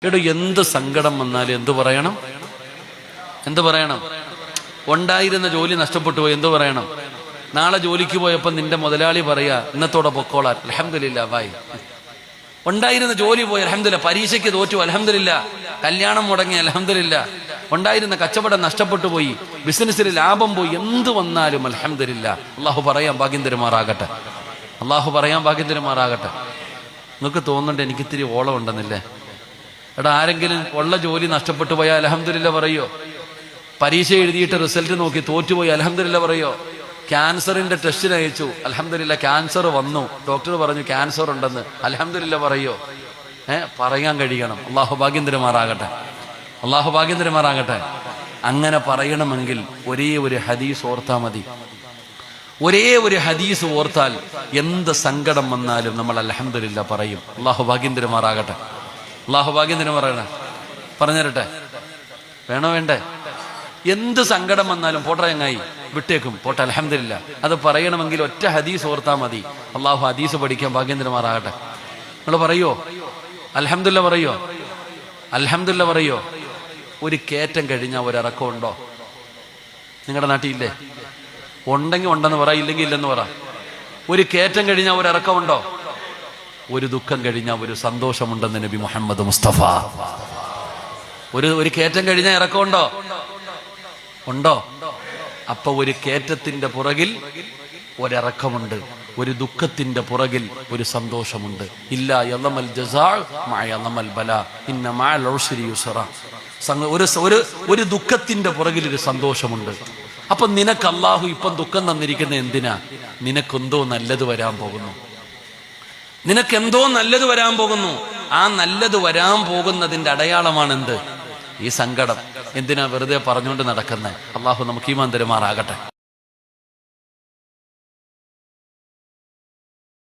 എടോ എന്ത് സങ്കടം വന്നാലും എന്തു പറയണം? ഉണ്ടായിരുന്ന ജോലി നഷ്ടപ്പെട്ടു പോയി എന്തു പറയണം? നാളെ ജോലിക്ക് പോയപ്പോൾ നിന്റെ മുതലാളി പറയാ ഇന്നത്തോടെ പൊക്കോളാൻ, അൽഹംദുലില്ലാ ഭായ്. ഉണ്ടായിരുന്ന ജോലി പോയി അൽഹംദുലില്ലാ, പരീക്ഷയ്ക്ക് തോറ്റു അൽഹംദുലില്ലാ, കല്യാണം മുടങ്ങി അൽഹംദുലില്ലാ, ഉണ്ടായിരുന്ന കച്ചവടം നഷ്ടപ്പെട്ടു പോയി, ബിസിനസ്സിൽ ലാഭം പോയി, എന്ത് വന്നാലും അൽഹംദുലില്ലാ. അള്ളാഹു പറയാൻ ഭാഗ്യം തരുമാറാകട്ടെ. നിങ്ങൾക്ക് തോന്നുന്നുണ്ട് എനിക്കിത്തിരി ഓളം ഉണ്ടെന്നില്ലേ? എടാ, ആരെങ്കിലും ഉള്ള ജോലി നഷ്ടപ്പെട്ടു പോയാൽ അൽഹംദുലില്ലാ പറയോ? പരീക്ഷ എഴുതിയിട്ട് റിസൾട്ട് നോക്കി തോറ്റുപോയി അൽഹംദുലില്ലാ പറയോ? ക്യാൻസറിന്റെ ടെസ്റ്റിന് അയച്ചു, അൽഹംദുലില്ലാ ക്യാൻസർ വന്നു, ഡോക്ടർ പറഞ്ഞു ക്യാൻസർ ഉണ്ടെന്ന്, അൽഹംദുലില്ലാ പറയോ? പറയാൻ കഴിയണം. അള്ളാഹു ഭാഗ്യം തരുമാറാകട്ടെ. അങ്ങനെ പറയണമെങ്കിൽ ഒരേ ഒരു ഹദീസ് ഓർത്താൽ മതി. ഒരേ ഒരു ഹദീസ് ഓർത്താൽ എന്ത് സങ്കടം വന്നാലും നമ്മൾ അൽഹംദുലില്ലാ പറയും. അള്ളാഹു ഭാഗ്യം തരുമാറാകട്ടെ. പറഞ്ഞുതരട്ടെ? വേണോ വേണ്ടേ? എന്ത് സങ്കടം വന്നാലും പോട്ടെ, ചങ്ങായി വിട്ടേക്കും, പോട്ടെ അൽഹംദുലില്ലാ. അത് പറയണമെങ്കിൽ ഒറ്റ ഹദീസ് ഓർത്താൽ മതി. അള്ളാഹു ഹദീസ് പഠിക്കാൻ ഭാഗ്യം തരുമാറാകട്ടെ. നിങ്ങൾ പറയോ അൽഹംദുലില്ലാ? പറയോ? ഒരു കയറ്റം കഴിഞ്ഞാൽ ഒരിറക്കം ഉണ്ടോ? നിങ്ങളുടെ നാട്ടിലില്ലേ? ഉണ്ടെങ്കിൽ ഉണ്ടെന്ന് പറ, ഇല്ലെങ്കിൽ ഇല്ലെന്ന് പറ. ഒരു കയറ്റം കഴിഞ്ഞാൽ ഒരിറക്കം ഉണ്ടോ? ഒരു ദുഃഖം കഴിഞ്ഞാൽ ഒരു സന്തോഷമുണ്ടെന്ന് നബി മുഹമ്മദ് മുസ്തഫ. ഒരു കയറ്റം കഴിഞ്ഞാൽ ഇറക്കം ഉണ്ടോ? അപ്പൊ ഒരു കയറ്റത്തിന്റെ പുറകിൽ ഒരിറക്കമുണ്ട്, ഒരു ദുഃഖത്തിന്റെ പുറകിൽ ഒരു സന്തോഷമുണ്ട്. ഇല്ലാ യളമൽ ജസാ മഅ യളമൽ ബലാ ഇന്ന മഅൽ ഉസ്രി യുസ്റ. ഒരു ദുഃഖത്തിന്റെ പുറകിൽ ഒരു സന്തോഷമുണ്ട്. അപ്പൊ നിനക്ക് അല്ലാഹു ഇപ്പം ദുഃഖം തന്നിരിക്കുന്ന എന്തിനാ? നിനക്കെന്തോ നല്ലത് വരാൻ പോകുന്നു. ആ നല്ലത് വരാൻ പോകുന്നതിന്റെ അടയാളമാണ് എന്ത്? ഈ സങ്കടം. എന്തിനാ വെറുതെ പറഞ്ഞുകൊണ്ട് നടക്കുന്നത്? അല്ലാഹു നമുക്ക് ഈമാൻ തരുമാറാകട്ടെ.